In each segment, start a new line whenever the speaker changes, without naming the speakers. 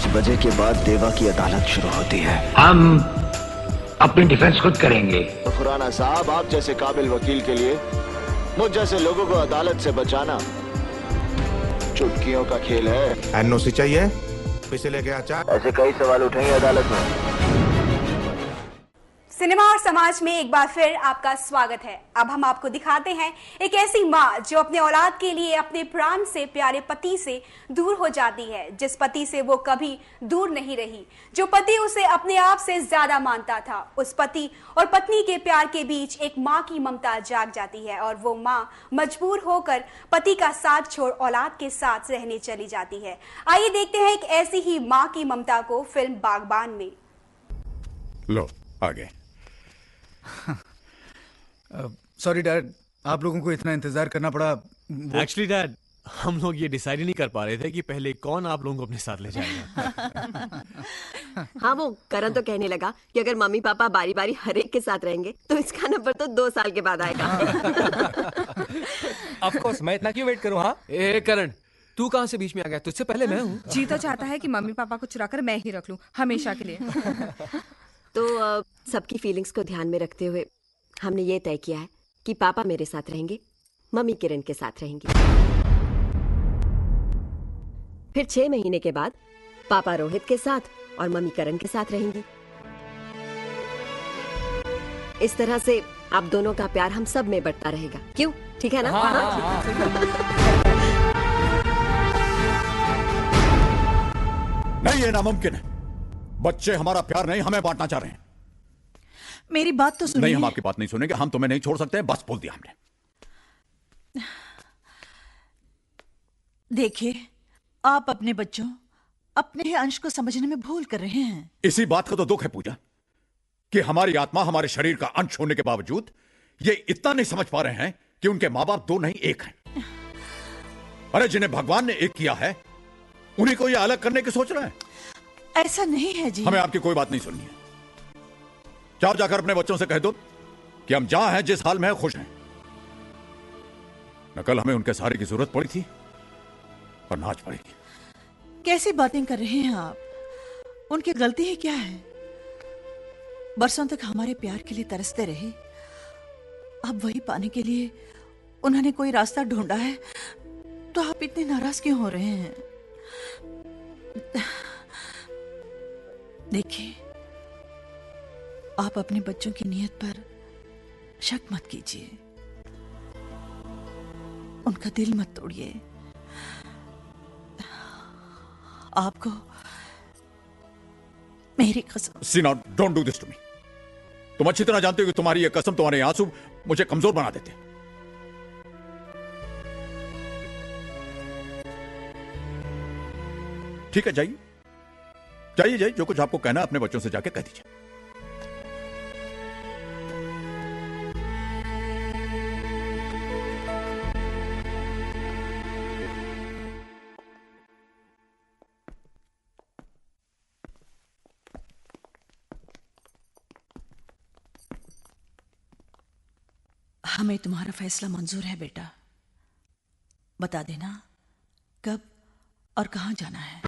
5 बजे के बाद देवा की अदालत शुरू होती है।
हम अपनी डिफेंस खुद करेंगे।
तो खुराना साहब, आप जैसे काबिल वकील के लिए मुझ जैसे लोगों को अदालत से बचाना चुटकियों का खेल है।
एनओसी चाहिए, पैसे लेके आचा।
ऐसे कई सवाल उठेंगे अदालत में।
सिनेमा और समाज में एक बार फिर आपका स्वागत है। अब हम आपको दिखाते हैं एक ऐसी माँ जो अपने औलाद के लिए अपने प्राण से प्यारे पति से दूर हो जाती है, जिस पति से वो कभी दूर नहीं रही, जो पति उसे अपने आप से ज्यादा मानता था। उस पति और पत्नी के प्यार के बीच एक माँ की ममता जाग जाती है और वो माँ मजबूर होकर पति का साथ छोड़ औलाद के साथ रहने चली जाती है। आइए देखते हैं एक ऐसी ही माँ की ममता को फिल्म बागबान में।
लो आगे।
सॉरी डैड, आप लोगों को इतना इंतजार करना पड़ा।
एक्चुअली डैड, हम लोग ये डिसाइड ही नहीं कर पा रहे थे कि पहले कौन आप लोगों को अपने साथ ले जाएगा।
हाँ, वो करण तो कहने लगा कि अगर मम्मी पापा बारी बारी हर एक के साथ रहेंगे तो इसका नंबर तो 2 साल के बाद आएगा।
ऑफ कोर्स, मैं इतना क्यों वेट करूँ? हाँ
करण, तू कहाँ से बीच में आ गया? तुझसे पहले मैं हूँ।
जी तो चाहता है कि मम्मी पापा को चुराकर मैं ही रख लूं हमेशा के लिए।
तो सबकी फीलिंग्स को ध्यान में रखते हुए हमने ये तय किया है कि पापा मेरे साथ रहेंगे, मम्मी किरण के साथ रहेंगी। फिर 6 महीने के बाद पापा रोहित के साथ और मम्मी करण के साथ रहेंगी। इस तरह से आप दोनों का प्यार हम सब में बढ़ता रहेगा। क्यों? ठीक है ना? हाँ।
नहीं, ये नामुमकिन है। बच्चे हमारा प्यार नहीं, हमें बांटना चाह रहे हैं।
मेरी बात तो सुनिए।
नहीं, हम आपकी बात नहीं सुनेंगे। हम तुम्हें नहीं छोड़ सकते, बस बोल दिया हमने।
देखिए, आप अपने बच्चों, अपने ही अंश को समझने में भूल कर रहे हैं।
इसी बात का तो दुख है पूजा कि हमारी आत्मा हमारे शरीर का अंश होने के बावजूद ये इतना नहीं समझ पा रहे हैं कि उनके माँ बाप 2 नहीं 1 हैं। अरे जिन्हें भगवान ने एक किया है, उन्हीं को ये अलग करने की सोच रहे हैं।
ऐसा नहीं है जी।
हमें आपकी कोई बात नहीं सुननी है। जाओ जाकर अपने बच्चों से कह दो कि हम जहां हैं, जिस हाल में हैं, खुश हैं। न कल हमें उनके सहारे की जरूरत पड़ी थी और ना आज पड़ेगी।
कैसी बातें कर रहे हैं आप? उनकी गलती है क्या है? बरसों तक हमारे प्यार के लिए तरसते रहे, अब वही पाने के लिए उन्होंने कोई रास्ता ढूंढा है, तो आप इतने नाराज क्यों हो रहे हैं? देखिए, आप अपने बच्चों की नीयत पर शक मत कीजिए, उनका दिल मत तोड़िए। आपको मेरी कसम।
Seena, don't do this to me. तुम अच्छी तरह जानते हो कि तुम्हारी ये कसम, तुम्हारे आंसू मुझे कमजोर बना देते। ठीक है, जाइए जाइए जाइए, जो कुछ आपको कहना है अपने बच्चों से जाके कह दीजिए।
हमें तुम्हारा फैसला मंजूर है बेटा। बता देना कब और कहां जाना है।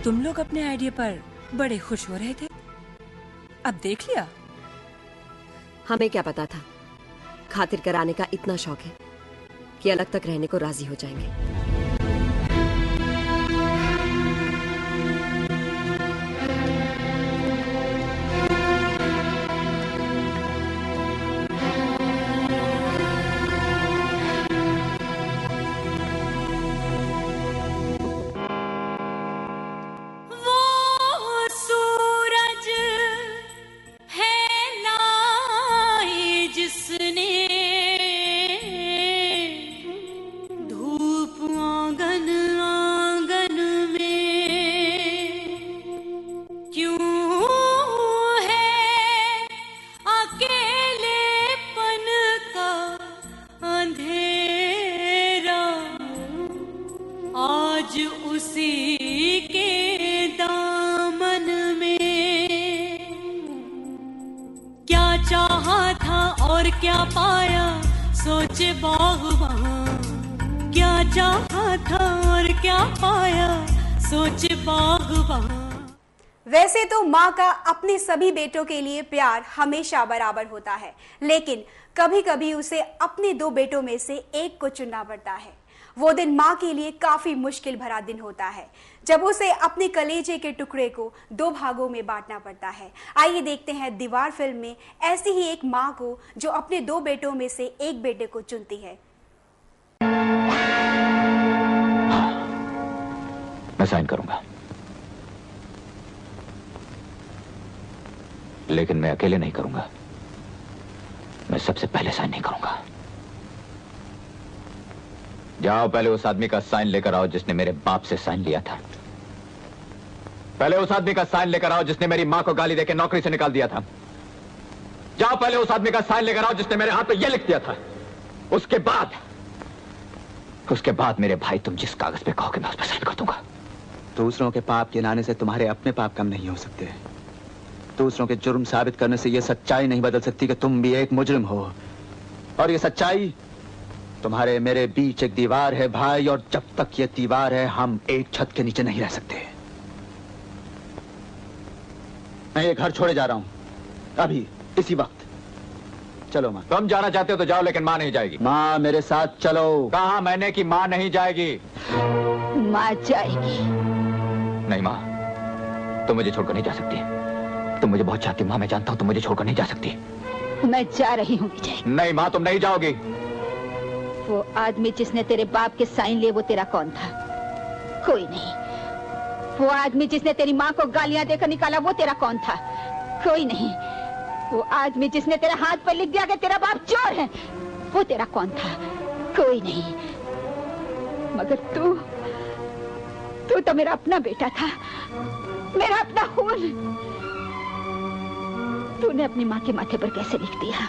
तुम लोग अपने आइडिया पर बड़े खुश हो रहे थे, अब देख लिया।
हमें क्या पता था खातिर कराने का इतना शौक है कि अलग तक रहने को राजी हो जाएंगे।
और क्या पाया सोचे बागबान, क्या चाहा था और क्या पाया सोचे बागबान।
वैसे तो माँ का अपने सभी बेटों के लिए प्यार हमेशा बराबर होता है, लेकिन कभी कभी उसे अपने 2 बेटों में से एक को चुनना पड़ता है। वो दिन माँ के लिए काफी मुश्किल भरा दिन होता है, जब उसे अपने कलेजे के टुकड़े को 2 भागों में बांटना पड़ता है। आइए देखते हैं दीवार फिल्म में ऐसी ही एक माँ को जो अपने 2 बेटों में से एक बेटे को चुनती है।
मैं साइन करूंगा, लेकिन मैं अकेले नहीं करूंगा। मैं सबसे पहले साइन नहीं करूंगा। जाओ, पहले उस आदमी का साइन लेकर आओ जिसने मेरे बाप से साइन लिया था। पहले उस आदमी का साइन लेकर आओ जिसने मेरी मां को गाली देकर नौकरी से निकाल दिया था। जाओ, पहले उस आदमी का साइन लेकर आओ जिसने मेरे हाथ पे यह लिख दिया था। उसके बाद मेरे भाई, तुम जिस कागज पे कहोगे मैं उस पर साइन कर दूंगा।
दूसरों के पाप गिनाने से तुम्हारे अपने पाप कम नहीं हो सकते। दूसरों के जुर्म साबित करने से यह सच्चाई नहीं बदल सकती कि तुम भी एक मुजरिम हो। और यह सच्चाई तुम्हारे मेरे बीच एक दीवार है भाई, और जब तक ये दीवार है हम एक छत के नीचे नहीं रह सकते। मैं ये घर छोड़े जा रहा हूं, अभी इसी वक्त। चलो माँ।
तुम जाना चाहते हो तो जाओ, लेकिन माँ नहीं जाएगी।
माँ मेरे साथ चलो।
कहा मैंने कि माँ नहीं जाएगी।
माँ जाएगी।
नहीं माँ, तुम मुझे छोड़कर नहीं जा सकती। तुम मुझे बहुत चाहती हो माँ, मैं जानता हूँ तुम मुझे छोड़कर नहीं जा सकती।
मैं जा रही हूँ विजय।
नहीं माँ, तुम नहीं जाओगी।
वो आदमी जिसने तेरे बाप के साइन लिए, वो तेरा कौन था? कोई नहीं। वो आदमी जिसने तेरी माँ को गालियां देकर निकाला, वो तेरा कौन था? कोई नहीं। वो आदमी जिसने तेरे हाथ पर लिख दिया कि तेरा बाप चोर है, वो तेरा कौन था? कोई नहीं। मगर तू तो मेरा अपना बेटा था, मेरा अपना खून। तूने अपनी माँ के माथे पर कैसे लिख दिया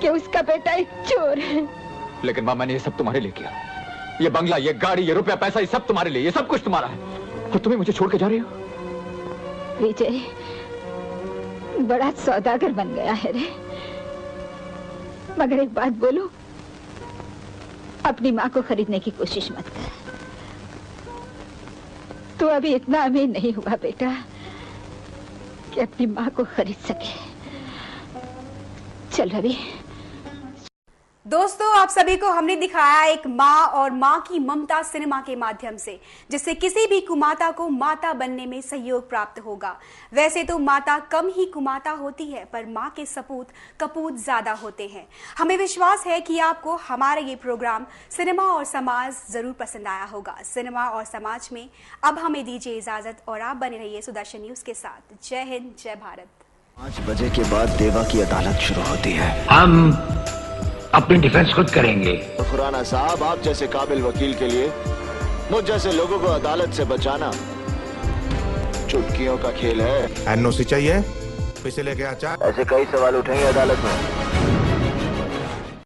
कि उसका बेटा एक चोर है?
लेकिन माँ, मैंने ये सब तुम्हारे लिए किया। ये बंगला, ये गाड़ी, ये रुपया, पैसा, ये सब तुम्हारे लिए। ये सब कुछ तुम्हारा है, और तुम्हें मुझे छोड़ के जा रही हो।
विजय, बड़ा सौदागर बन गया है रे। मगर एक बात बोलूं, अपनी माँ को खरीदने की कोशिश मत कर। तू अभी इतना अमीर नहीं हुआ बेटा कि अपनी माँ को खरीद सके। चल रवि।
दोस्तों, आप सभी को हमने दिखाया एक माँ और माँ की ममता सिनेमा के माध्यम से, जिससे किसी भी कुमाता को माता बनने में सहयोग प्राप्त होगा। वैसे तो माता कम ही कुमाता होती है, पर माँ के सपूत कपूत ज्यादा होते हैं। हमें विश्वास है कि आपको हमारा ये प्रोग्राम सिनेमा और समाज जरूर पसंद आया होगा। सिनेमा और समाज में अब हमें दीजिए इजाजत, और आप बने रहिए सुदर्शन न्यूज के साथ। जय हिंद, जय भारत।
5 बजे के बाद देवा की अदालत शुरू होती है।
हम अपनी डिफेंस खुद करेंगे।
तो खुराना साहब, आप जैसे काबिल वकील के लिए मुझ जैसे लोगों को अदालत से बचाना चुटकियों का खेल है।
एनओसी चाहिए, पैसे लेके आ।
ऐसे कई सवाल उठेंगे अदालत में।